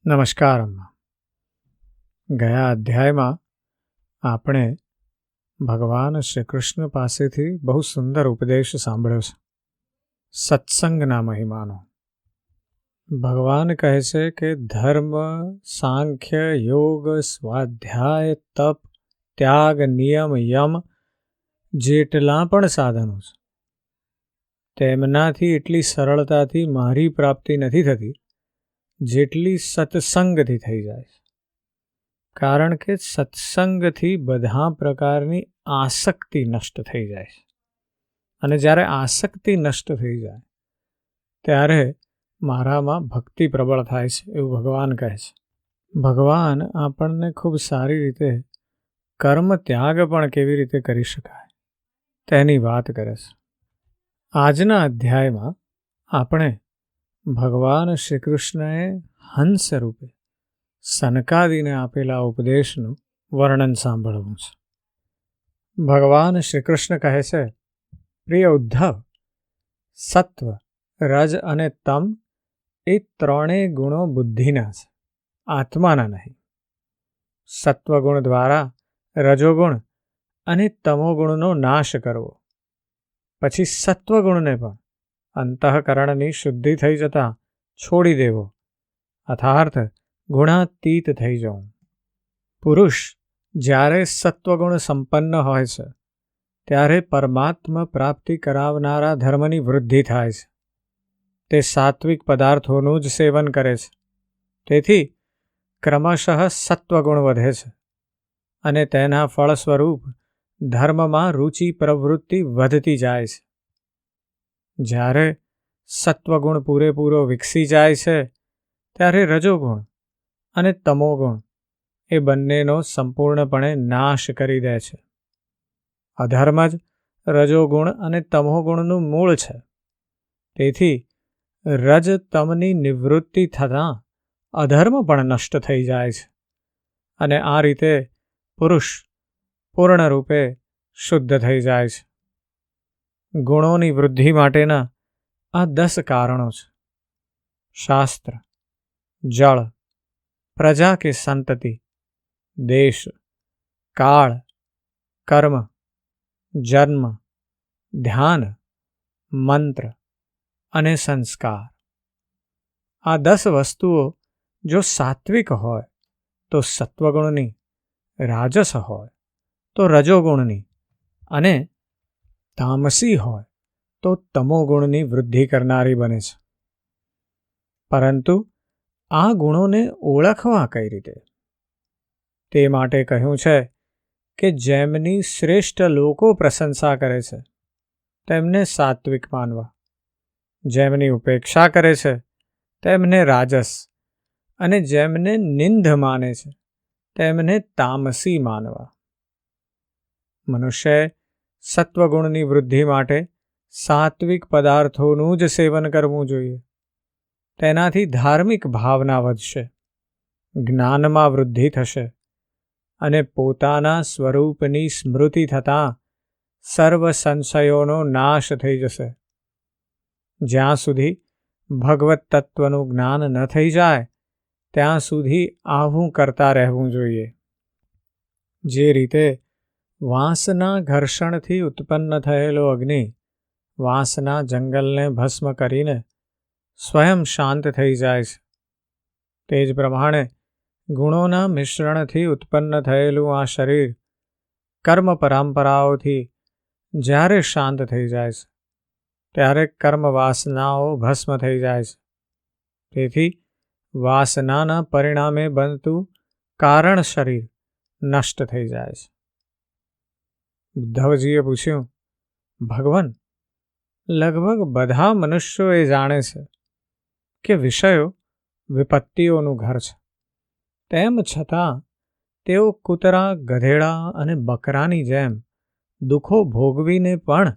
નમસ્કાર અમ્મા. ગયા અધ્યાયમાં આપણે ભગવાન શ્રી કૃષ્ણ પાસેથી બહુ સુંદર ઉપદેશ સાંભળ્યો છે, સત્સંગના મહિમાનો. ભગવાન કહે છે કે ધર્મ, સાંખ્ય, યોગ, સ્વાધ્યાય, તપ, ત્યાગ, નિયમ, યમ જેટલા પણ સાધનો છે તેમનાથી એટલી સરળતાથી મારી પ્રાપ્તિ નથી થતી જેટલી સત્સંગથી થઈ જાય છે. કારણ કે સત્સંગથી બધા પ્રકારની આસક્તિ નષ્ટ થઈ જાય છે, અને જ્યારે આસક્તિ નષ્ટ થઈ જાય ત્યારે મારામાં ભક્તિ પ્રબળ થાય છે, એવું ભગવાન કહે છે. ભગવાન આપણને ખૂબ સારી રીતે કર્મ ત્યાગ પણ કેવી રીતે કરી શકાય તેની વાત કરે છે. આજના અધ્યાયમાં આપણે ભગવાન શ્રી કૃષ્ણએ હંસ રૂપે સનકાદિને આપેલા ઉપદેશનું વર્ણન સાંભળવું છે. ભગવાન શ્રી કૃષ્ણ કહે છે, પ્રિય ઉદ્ધવ, સત્વ, રજ અને તમ એ ત્રણેય ગુણો બુદ્ધિના છે, આત્માના નહીં. સત્વગુણ દ્વારા રજોગુણ અને તમોગુણનો નાશ કરવો, પછી સત્વગુણને પણ અંતઃકરણની શુદ્ધિ થઈ જતાં છોડી દેવો, અર્થાત ગુણાતીત થઈ જવું. પુરુષ જ્યારે સત્વગુણ સંપન્ન હોય છે ત્યારે પરમાત્મા પ્રાપ્તિ કરાવનારા ધર્મની વૃદ્ધિ થાય છે. તે સાત્વિક પદાર્થોનું જ સેવન કરે છે. તેથી ક્રમશઃ સત્વગુણ વધે છે અને તેના ફળ સ્વરૂપ ધર્મમાં રુચિ પ્રવૃત્તિ વધતી જાય છે. જ્યારે સત્વગુણ પૂરેપૂરો વિકસી જાય છે ત્યારે રજોગુણ અને તમોગુણ એ બંનેનો સંપૂર્ણપણે નાશ કરી દે છે. અધર્મ જ રજોગુણ અને તમોગુણનું મૂળ છે. તેથી રજ તમની નિવૃત્તિ થતાં અધર્મ પણ નષ્ટ થઈ જાય છે, અને આ રીતે પુરુષ પૂર્ણ રૂપે શુદ્ધ થઈ જાય છે. ગુણોની વૃદ્ધિ માટેના આ 10 કારણો છે. શાસ્ત્ર, જળ, પ્રજા કે સંતતિ, દેશ, કાળ, કર્મ, જન્મ, ધ્યાન, મંત્ર અને સંસ્કાર. આ 10 વસ્તુઓ જો સાત્વિક હોય તો સત્વગુણની, રાજસ હોય તો રજોગુણની, અને તામસી હોય તો તમોગુણની વૃદ્ધિ કરનારી બને છે. પરંતુ આ ગુણોને ઓળખવા કઈ રીતે? તે માટે કહ્યું છે કે જેમની શ્રેષ્ઠ લોકો પ્રશંસા કરે છે તેમને સાત્વિક માનવા, જેમની ઉપેક્ષા કરે છે તેમને રાજસ, અને જેમને નિંદ માને છે તેમને તામસી માનવા. મનુષ્યએ સત્વગુણની વૃદ્ધિ માટે સાત્વિક પદાર્થોનું જ સેવન કરવું જોઈએ. તેનાથી ધાર્મિક ભાવના વધશે, જ્ઞાનમાં વૃદ્ધિ થશે, અને પોતાના સ્વરૂપની સ્મૃતિ થતાં સર્વ સંશયોનો નાશ થઈ જશે. જ્યાં સુધી ભગવત તત્વનું જ્ઞાન ન થઈ જાય ત્યાં સુધી આવું કરતા રહેવું જોઈએ. જે રીતે વાંસના ઘર્ષણથી ઉત્પન્ન થયેલો અગ્નિ વાંસના જંગલને ભસ્મ કરીને સ્વયં શાંત થઈ જાય છે, તે જ પ્રમાણે ગુણોના મિશ્રણથી ઉત્પન્ન થયેલું આ શરીર કર્મ પરંપરાઓથી જ્યારે શાંત થઈ જાય છે ત્યારે કર્મ વાસનાઓ ભસ્મ થઈ જાય છે. તેથી વાસનાના પરિણામે બનતું કારણ શરીર નષ્ટ થઈ જાય છે. ઉદ્ધવજીએ પૂછ્યું, ભગવાન, લગભગ બધા મનુષ્યો એ જાણે છે કે વિષયો વિપત્તિઓનું ઘર છે, તેમ છતાં તેઓ કૂતરા, ગધેડા અને બકરાની જેમ દુઃખો ભોગવીને પણ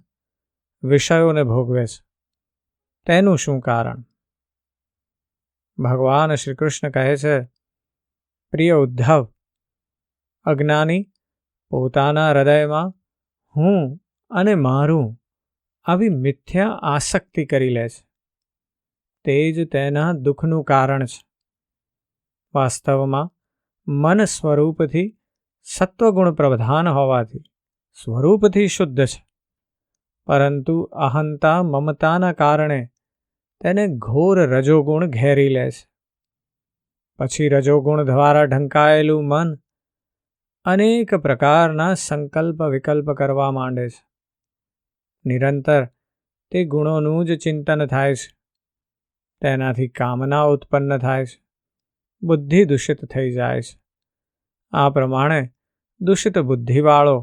વિષયોને ભોગવે છે. તેનું શું કારણ? ભગવાન શ્રી કૃષ્ણ કહે છે, પ્રિય ઉદ્ધવ, અજ્ઞાની પોતાના હૃદયમાં હું અને મારું આવી મિથ્યા આસક્તિ કરી લે છે. તે જ તેના દુઃખનું કારણ છે. વાસ્તવમાં મન સ્વરૂપથી સત્વગુણ પ્રધાન હોવાથી સ્વરૂપથી શુદ્ધ છે, પરંતુ અહંતા મમતાના કારણે તેને ઘોર રજોગુણ ઘેરી લે છે. પછી રજોગુણ દ્વારા ઢંકાયેલું મન અનેક પ્રકારના સંકલ્પ વિકલ્પ કરવા માંડે છે. નિરંતર તે ગુણોનું જ ચિંતન થાય છે. તેનાથી કામના ઉત્પન્ન થાય છે. બુદ્ધિ દૂષિત થઈ જાય છે. આ પ્રમાણે દૂષિત બુદ્ધિવાળો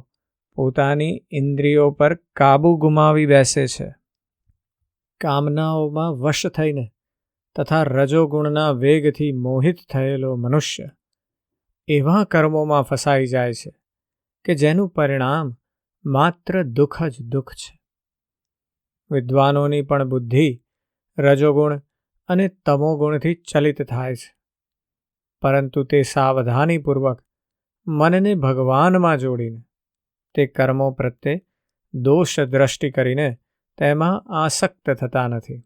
પોતાની ઇન્દ્રિયો પર કાબુ ગુમાવી બેસે છે. કામનાઓમાં વશ થઈને તથા રજોગુણના વેગથી મોહિત થયેલો મનુષ્ય એવા કર્મોમાં ફસાઈ જાય છે કે જેનું પરિણામ માત્ર દુઃખ જ દુઃખ છે. વિદ્વાનોની પણ બુદ્ધિ રજોગુણ અને તમોગુણથી ચલિત થાય છે, પરંતુ તે સાવધાનીપૂર્વક મનને ભગવાનમાં જોડીને તે કર્મો પ્રત્યે દોષ દ્રષ્ટિ કરીને તેમાં આસક્ત થતા નથી.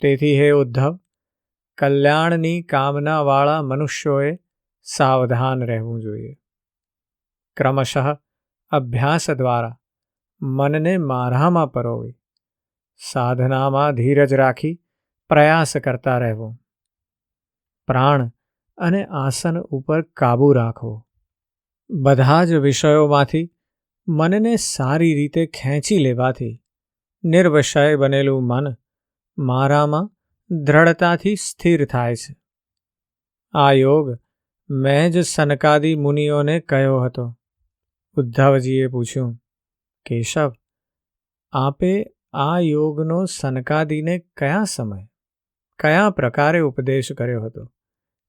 તેથી હે ઉદ્ધવ, કલ્યાણની કામનાવાળા મનુષ્યોએ સાવધાન રહેવું જોઈએ. ક્રમશઃ અભ્યાસ દ્વારા મનને મારામાં પરોવી સાધનામાં ધીરજ રાખી પ્રયાસ કરતા રહેવો. પ્રાણ અને આસન ઉપર કાબૂ રાખવો. બધા જ વિષયોમાંથી મનને સારી રીતે ખેંચી લેવાથી નિર્વિષય બનેલું મન મારામાં દ્રઢતાથી સ્થિર થાય છે. આ યોગ મેં જ સનકાદિ મુનિઓને કહ્યો હતો. ઉદ્ધવજીએ પૂછ્યું, કેશવ, આપે આ યોગનો સનકાદિને કયા સમય કયા પ્રકારે ઉપદેશ કર્યો હતો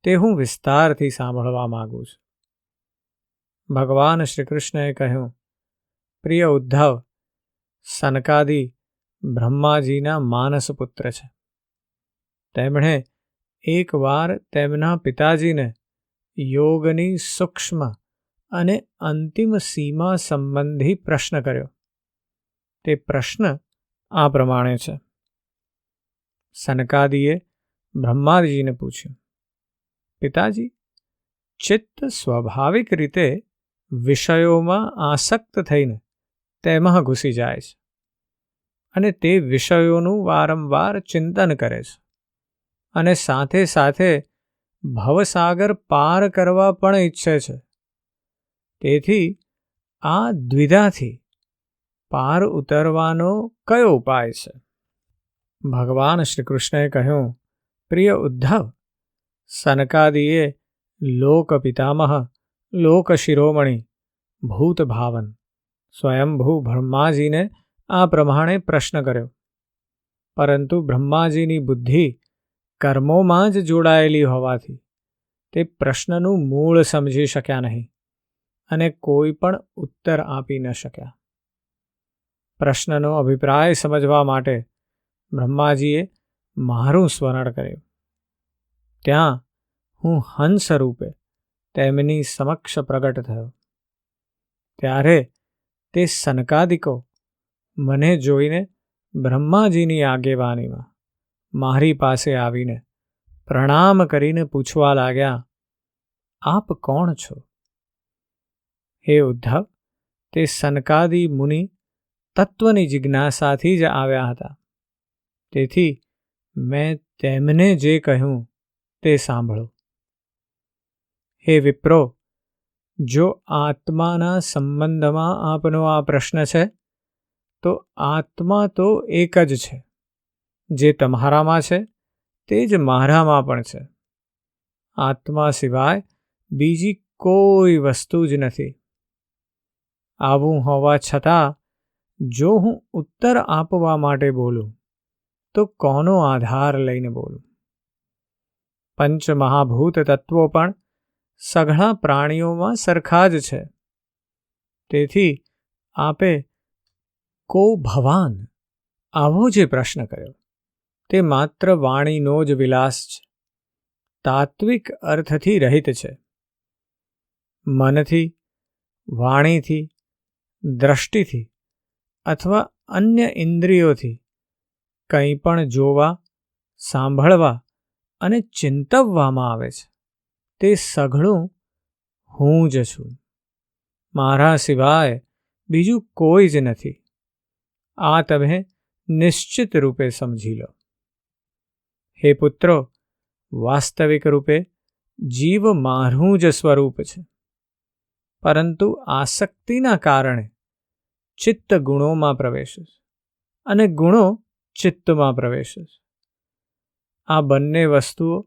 તે હું વિસ્તારથી સાંભળવા માગું છું. ભગવાન શ્રી કૃષ્ણએ કહ્યું, પ્રિય ઉદ્ધવ, સનકાદિ બ્રહ્માજીના માનસ પુત્ર છે. તેમણે એકવાર તેમના પિતાજીને યોગની સૂક્ષ્મ અને અંતિમ સીમા સંબંધી પ્રશ્ન કર્યો. તે પ્રશ્ન આ પ્રમાણે છે. સનકાદિએ બ્રહ્માજીને પૂછ્યું, પિતાજી, ચિત્ત સ્વાભાવિક રીતે વિષયોમાં આસક્ત થઈને તેમાં ઘૂસી જાય છે અને તે વિષયોનું વારંવાર ચિંતન કરે છે અને સાથે સાથે ભવસાગર પાર કરવા પણ ઈચ્છે છે. તેથી આ દ્વિધાથી પાર ઉતરવાનો કયો ઉપાય છે? ભગવાન શ્રી કૃષ્ણએ કહ્યું, પ્રિય ઉદ્ધવ, સનકાદિએ લોક પિતામહ, લોક શિરોમણી, ભૂત ભાવન, સ્વયંભૂ બ્રહ્માજીને આ પ્રમાણે પ્રશ્ન કર્યો. પરંતુ બ્રહ્માજીની બુદ્ધિ કર્મોમાં જ જોડાયેલી હોવાથી તે પ્રશ્નનું મૂળ સમજી શક્યા નહીં અને કોઈ પણ ઉત્તર આપી ન શક્યા. પ્રશ્નનો અભિપ્રાય સમજવા માટે બ્રહ્માજીએ મારું સ્મરણ કર્યું. ત્યાં હું હંસ રૂપે તેમની સમક્ષ પ્રગટ થયો. ત્યારે તે સનકાદિકો મને જોઈને બ્રહ્માજીની આગેવાનીમાં મારી પાસે આવીને પ્રણામ કરીને પૂછવા લાગ્યા, આપ કોણ છો? હે ઉદ્ધવ, તે સનકાદિ મુનિ તત્વની જિજ્ઞાસાથી જ આવ્યા હતા. તેથી મેં તેમને જે કહ્યું તે સાંભળો. હે વિપ્રો, જો આત્માના સંબંધમાં આપનો આ પ્રશ્ન છે, તો આત્મા તો એક જ છે. જે તમારામાં છે તે જ મારામાં પણ છે. આત્મા સિવાય બીજી કોઈ વસ્તુ જ નથી. આવું હોવા છતાં જો હું ઉત્તર આપવા માટે બોલું તો કોનો આધાર લઈને બોલું? પંચ મહાભૂત તત્વો પણ સઘળા પ્રાણીઓમાં સરખા જ છે. તેથી આપે કો ભવાન આવો જે પ્રશ્ન કર્યો તે માત્ર વાણીનો જ વિલાસ છે. તાત્વિક અર્થથી રહિત છે. મનથી, વાણીથી, દ્રષ્ટિથી અથવા અન્ય ઇન્દ્રિયોથી કંઈ પણ જોવા, સાંભળવા અને ચિંતવવામાં આવે છે તે સઘળું હું જ છું. મારા સિવાય બીજું કોઈ જ નથી. આ તમે નિશ્ચિત રૂપે સમજી લો. હે પુત્રો, વાસ્તવિક રૂપે જીવ મારું જ સ્વરૂપ છે, પરંતુ આસક્તિના કારણે ચિત્ત ગુણોમાં પ્રવેશે છે અને ગુણો ચિત્તમાં પ્રવેશે છે. આ બંને વસ્તુઓ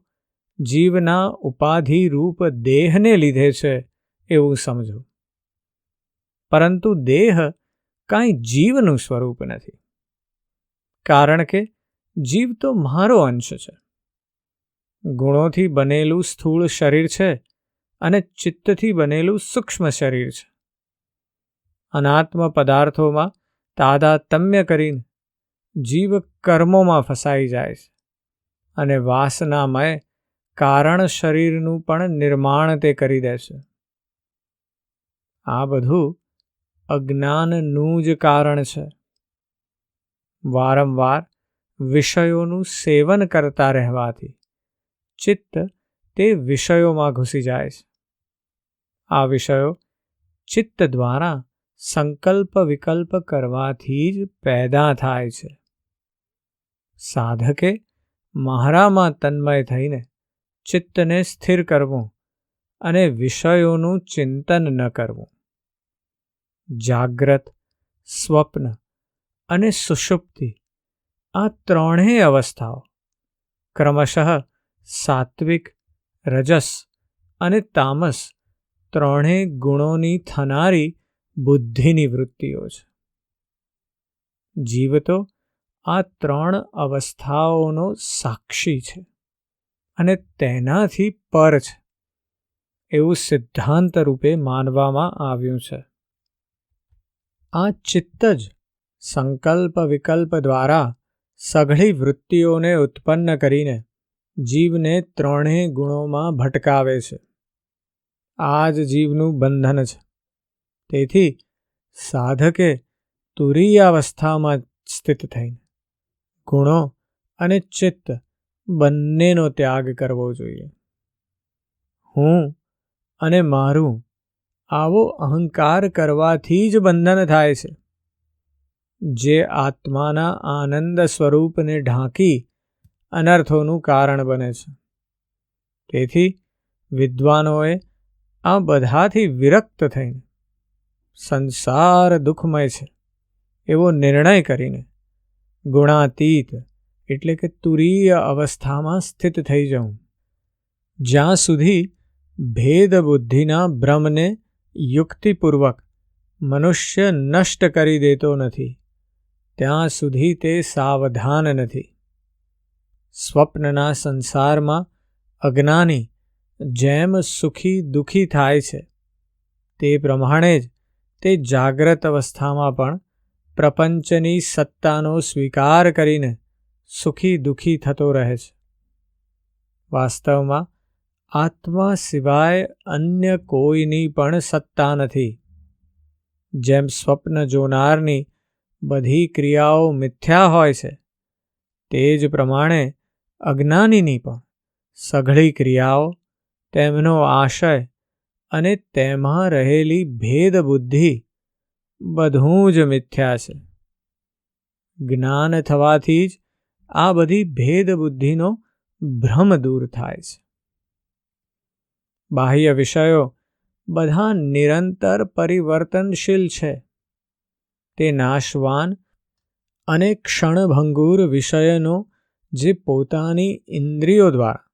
જીવના ઉપાધિરૂપ દેહને લીધે છે એવું સમજો. પરંતુ દેહ કાંઈ જીવનું સ્વરૂપ નથી, કારણ કે જીવ તો મારો અંશ છે. ગુણોથી બનેલું સ્થૂળ શરીર છે અને ચિત્તથી બનેલું સૂક્ષ્મ શરીર છે. અનાત્મ પદાર્થોમાં તાદાત્મ્ય કરીને જીવ કર્મોમાં ફસાઈ જાય છે અને વાસનામય કારણ શરીરનું પણ નિર્માણ તે કરી દે છે. આ બધું અજ્ઞાનનું જ કારણ છે. વારંવાર વિષયોનું સેવન કરતા રહેવાથી ચિત્ત તે વિષયોમાં ઘૂસી જાય છે. આ વિષયો ચિત્ત દ્વારા સંકલ્પ વિકલ્પ કરવાથી જ પેદા થાય છે. સાધકે મારામાં તન્મય થઈને ચિત્તને સ્થિર કરવું અને વિષયોનું ચિંતન ન કરવું. જાગ્રત, સ્વપ્ન અને સુષુપ્તિ આ ત્રણેય અવસ્થાઓ ક્રમશઃ સાત્વિક, રજસ અને તામસ ત્રણેય ગુણોની થનારી બુદ્ધિની વૃત્તિઓ છે. જીવ તો આ ત્રણ અવસ્થાઓનો સાક્ષી છે અને તેનાથી પર છે એવું સિદ્ધાંત રૂપે માનવામાં આવ્યું છે. આ ચિત્ત જ સંકલ્પ વિકલ્પ દ્વારા સઘળી વૃત્તિઓને ઉત્પન્ન કરીને જીવને ત્રણેય ગુણોમાં ભટકાવે છે. આ જ જીવનું બંધન છે. તેથી સાધકે તુરીયાવસ્થામાં સ્થિત થઈને ગુણો અને ચિત્ત બંનેનો ત્યાગ કરવો જોઈએ. હું અને મારું આવો અહંકાર કરવાથી જ બંધન થાય છે, જે આત્માના આનંદ સ્વરૂપને ઢાંકી અનર્થોનું કારણ બને છે. તેથી વિદ્વાનોએ આ બધાથી વિરક્ત થઈને સંસાર દુઃખમય છે એવો નિર્ણય કરીને ગુણાતીત એટલે કે તુરીય અવસ્થામાં સ્થિત થઈ જવું. જ્યાં સુધી ભેદ બુદ્ધિના ભ્રમને યુક્તિપૂર્વક મનુષ્ય નષ્ટ કરી દેતો નથી, ત્યાં સુધી તે સાવધાન નથી. સ્વપ્નના સંસારમાં અજ્ઞાની જેમ સુખી દુઃખી થાય છે, તે પ્રમાણે જ તે જાગ્રત અવસ્થામાં પણ પ્રપંચની સત્તાનો સ્વીકાર કરીને સુખી દુઃખી થતો રહે છે. વાસ્તવમાં આત્મા સિવાય અન્ય કોઈની પણ સત્તા નથી. જેમ સ્વપ્ન જોનારની બધી ક્રિયાઓ મિથ્યા હોય છે, તે જ પ્રમાણે અજ્ઞાનીની પણ સઘળી ક્રિયાઓ, તેમનો આશય અને તેમાં રહેલી ભેદ બુદ્ધિ બધું જ મિથ્યા છે. જ્ઞાન થવાથી જ આ બધી ભેદ બુદ્ધિનો ભ્રમ દૂર થાય છે. બાહ્ય વિષયો બધા નિરંતર પરિવર્તનશીલ છે. તે નાશવાન અને ક્ષણભંગુર વિષયનો જે પોતાની ઇન્દ્રિયો દ્વારા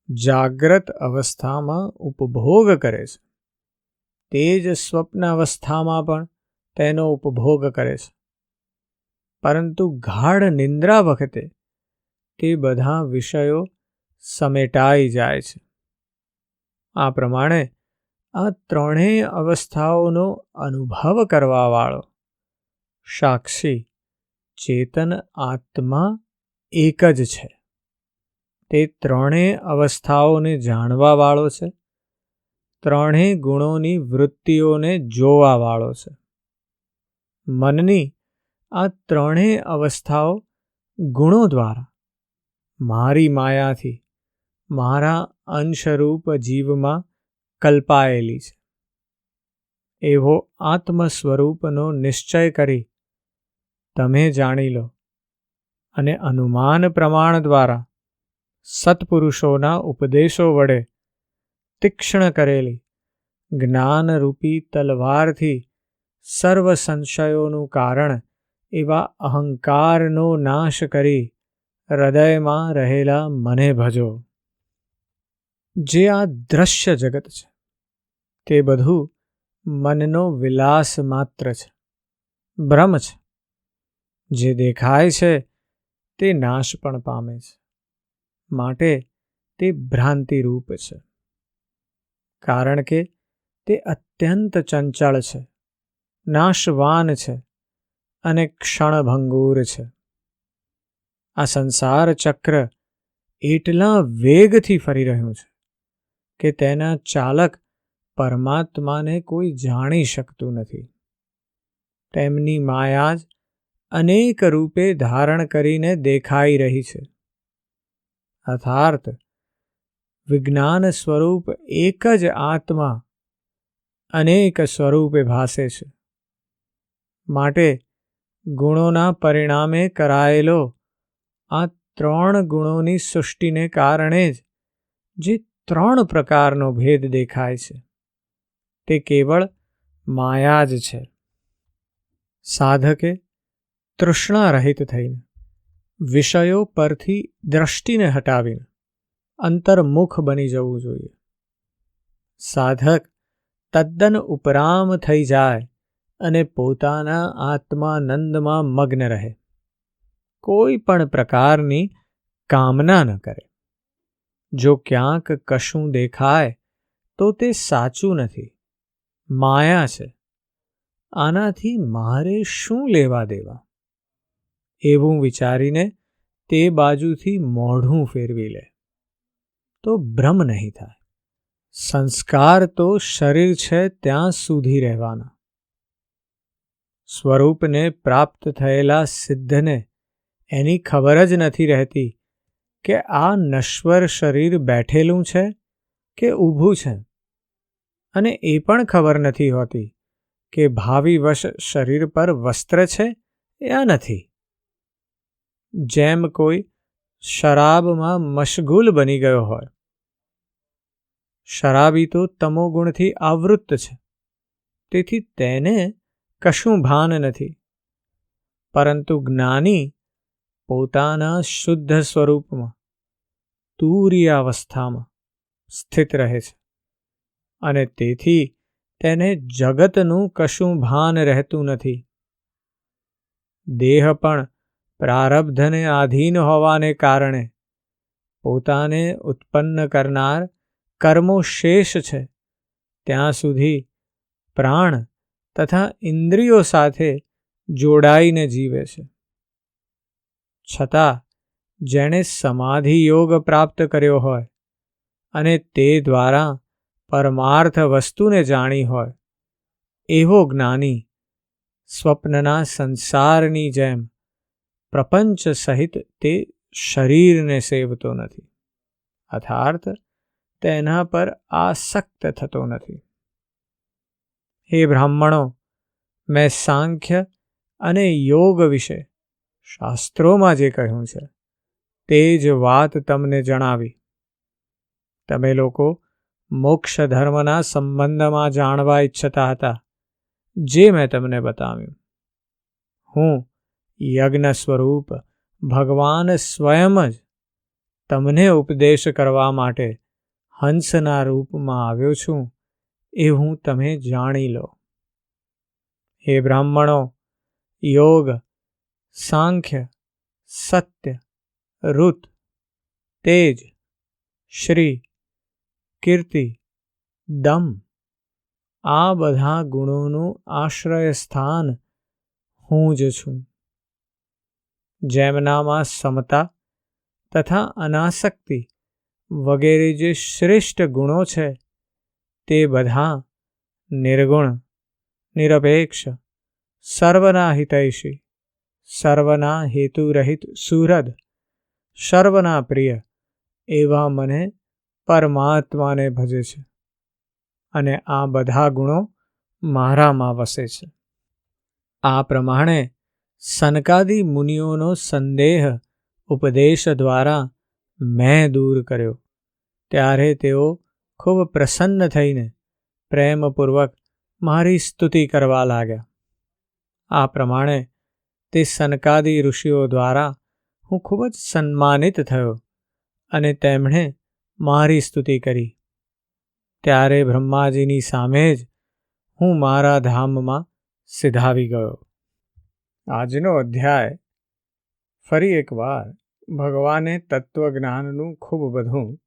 જાગ્રત અવસ્થામાં ઉપભોગ કરે છે, તે જ સ્વપ્ન અવસ્થામાં પણ તેનો ઉપભોગ કરે છે. પરંતુ ગાઢ નિંદ્રા વખતે તે બધા વિષયો સમેટાઈ જાય છે. આ પ્રમાણે આ ત્રણેય અવસ્થાઓનો અનુભવ કરવાવાળો સાક્ષી ચેતન આત્મા એક જ છે. તે ત્રણેય અવસ્થાઓને જાણવાવાળો છે, ત્રણેય ગુણોની વૃત્તિઓને જોવાવાળો છે. મનની આ ત્રણેય અવસ્થાઓ ગુણો દ્વારા મારી માયાથી મારા અંશરૂપ જીવમાં કલ્પાયેલી છે. એવો આત્મ સ્વરૂપનો નિશ્ચય કરી તમે જાણી લો અને અનુમાન પ્રમાણ દ્વારા સત્પુરુષોના ઉપદેશો વડે તીક્ષ્ણ કરેલી જ્ઞાનરૂપી તલવારથી સર્વ સંશયોનું કારણ એવા અહંકારનો નાશ કરી હૃદયમાં રહેલા મને ભજો. જે આ દ્રશ્ય જગત છે તે બધું મનનો વિલાસ માત્ર છે, ભ્રમ છે. જે દેખાય છે તે નાશ પણ પામે છે, માટે તે ભ્રાંતિરૂપ છે. કારણ કે તે અત્યંત ચંચળ છે, નાશવાન છે અને ક્ષણભંગુર છે. આ સંસાર ચક્ર એટલા વેગથી ફરી રહ્યું છે કે તેના ચાલક પરમાત્માને કોઈ જાણી શકતું નથી. તેમની માયા જ અનેક રૂપે ધારણ કરીને દેખાઈ રહી છે. અર્થાત વિજ્ઞાન સ્વરૂપ એક જ આત્મા અનેક સ્વરૂપે ભાસે છે. માટે ગુણોના પરિણામે કરાયેલો આ ત્રણ ગુણોની સૃષ્ટિને કારણે જ જે ત્રણ પ્રકારનો ભેદ દેખાય છે તે કેવળ માયા જ છે. સાધકે તૃષ્ણા રહિત થઈને વિષયો પરથી દ્રષ્ટિને હટાવીને અંતર્મુખ બની જવું જોઈએ. સાધક તદ્દન ઉપરામ થઈ જાય અને પોતાના આત્માનંદમાં મગ્ન રહે. કોઈ પણ પ્રકારની કામના ન કરે. જો ક્યાંક કશું દેખાય તો તે સાચું નથી, માયા છે. આનાથી મારે શું લેવા દેવા? એવું વિચારીને તે બાજુથી મોઢું ફેરવી લે તો ભ્રમ નહીં થાય. સંસ્કાર તો શરીર છે ત્યાં સુધી રહેવાના. સ્વરૂપને પ્રાપ્ત થયેલા સિદ્ધને એની ખબર જ નથી રહેતી કે આ નશ્વર શરીર બેઠેલું છે કે ઊભું છે, અને એ પણ ખબર નથી હોતી કે ભાવિવશ શરીર પર વસ્ત્ર છે યા નથી. જેમ કોઈ શરાબમાં મશગુલ બની ગયો હોય. શરાબી તો તમોગુણથી આવૃત્ત છે, તેથી તેને કશું ભાન નથી. પરંતુ જ્ઞાની પોતાના શુદ્ધ સ્વરૂપમાં તુરીય અવસ્થામાં સ્થિત રહે છે, અને તેથી તેને જગતનું કશું ભાન રહેતું નથી. દેહ પણ પ્રારબ્ધને આધીન હોવાને કારણે પોતાને ઉત્પન્ન કરનાર કર્મો શેષ છે ત્યાં સુધી પ્રાણ તથા ઇન્દ્રિયો સાથે જોડાઈને જીવે છે. છતાં જેણે સમાધિ યોગ પ્રાપ્ત કર્યો હોય અને તે દ્વારા પરમાર્થ વસ્તુને જાણી હોય એવો જ્ઞાની સ્વપ્નના સંસારની જેમ પ્રપંચ સહિત તે શરીરને સેવતો નથી, અર્થાત તેના પર આસક્ત થતો નથી. હે બ્રાહ્મણો, મેં સાંખ્ય અને યોગ વિશે શાસ્ત્રોમાં જે કહ્યું છે તે જ વાત તમને જણાવી. તમે લોકો મોક્ષ ધર્મના સંબંધમાં જાણવા ઈચ્છતા હતા, જે મેં તમને બતાવ્યું. હું યજ્ઞ સ્વરૂપ ભગવાન સ્વયં જ તમને ઉપદેશ કરવા માટે હંસના રૂપમાં આવ્યો છું, એવું તમે જાણી લો. હે બ્રાહ્મણો, યોગ, સાંખ્ય, સત્ય, ઋત, તેજ, શ્રી, કીર્તિ, દમ આ બધા ગુણોનું આશ્રય સ્થાન હું જ છું. જેમનામાં સમતા તથા અનાસક્તિ વગેરે જે શ્રેષ્ઠ ગુણો છે તે બધા નિર્ગુણ, નિરપેક્ષ, સર્વના હિતૈષી, સર્વના હેતુરહિત સુહૃદ, સર્વના પ્રિય એવા મને પરમાત્માને ભજે છે અને આ બધા ગુણો મારામાં વસે છે. આ પ્રમાણે સનકાદી મુનિઓનો સંદેહ ઉપદેશ દ્વારા મેં દૂર કર્યો. ત્યારે તેઓ ખૂબ પ્રસન્ન થઈને પ્રેમપૂર્વક મારી સ્તુતિ કરવા લાગ્યા. આ પ્રમાણે તે સનકાદી ઋષિઓ દ્વારા હું ખૂબ જ સન્માનિત થયો અને તેમણે મારી સ્તુતિ કરી. ત્યારે બ્રહ્માજીની સામે જ હું મારા ધામમાં સિધાવી ગયો. આજનો અધ્યાય ફરી એકવાર ભગવાને તત્વજ્ઞાનનું ખૂબ બધું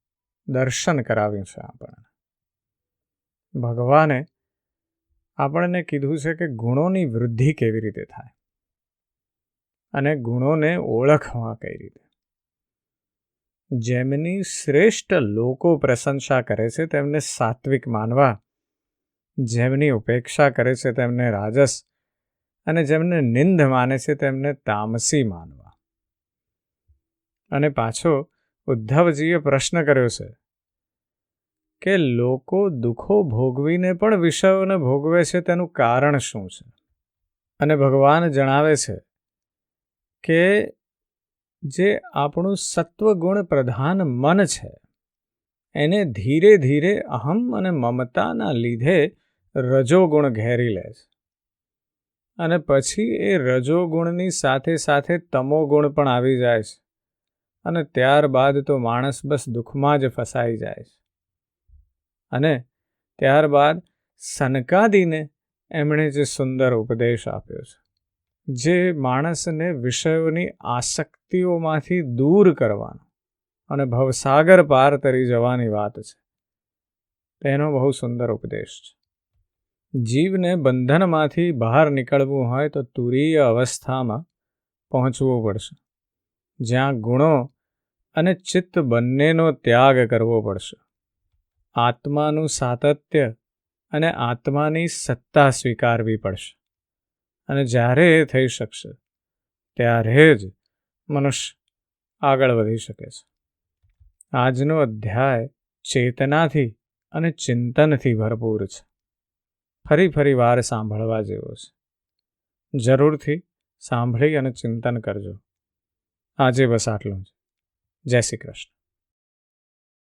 દર્શન કરાવ્યું છે આપણને. ભગવાને આપણને કીધું છે કે ગુણોની વૃદ્ધિ કેવી રીતે થાય અને ગુણોને ઓળખવા કઈ રીતે. જેમની શ્રેષ્ઠ લોકો પ્રશંસા કરે છે તેમને સાત્વિક માનવા, જેમની ઉપેક્ષા કરે છે તેમને રાજસ અને જેમને નિંદ માને છે તેમને તામસી માનવા. અને પાછો ઉદ્ધવજીએ પ્રશ્ન કર્યો છે કે લોકો દુઃખો ભોગવીને પણ વિષયોને ભોગવે છે તેનું કારણ શું છે. અને ભગવાન જણાવે છે કે જે આપણું સત્વગુણ પ્રધાન મન છે એને ધીરે ધીરે અહમ અને મમતાના લીધે રજોગુણ ઘેરી લે છે અને પછી એ રજોગુણની સાથે સાથે તમોગુણ પણ આવી જાય છે અને ત્યારબાદ તો માણસ બસ દુઃખમાં જ ફસાઈ જાય છે. અને ત્યારબાદ સનકાદીને એમણે જે સુંદર ઉપદેશ આપ્યો છે, જે માણસને વિષયોની આસક્તિઓમાંથી દૂર કરવાનો અને ભવસાગર પાર તરી જવાની વાત છે, તેનો બહુ સુંદર ઉપદેશ છે. જીવને બંધનમાંથી બહાર નીકળવું હોય તો તુરીય અવસ્થામાં પહોંચવું પડશે, જ્યાં ગુણો અને ચિત્ત બંનેનો ત્યાગ કરવો પડશે. આત્માનું સાતત્ય અને આત્માની સત્તા સ્વીકારવી પડશે. અને જ્યારે એ થઈ શકશે ત્યારે જ મનુષ્ય આગળ વધી શકે છે. આજનો અધ્યાય ચેતનાથી અને ચિંતનથી ભરપૂર છે. ફરી વાર સાંભળવા જેવો છે. જરૂરથી સાંભળી અને ચિંતન કરજો. આજે બસ આટલું જ. જય શ્રી કૃષ્ણ.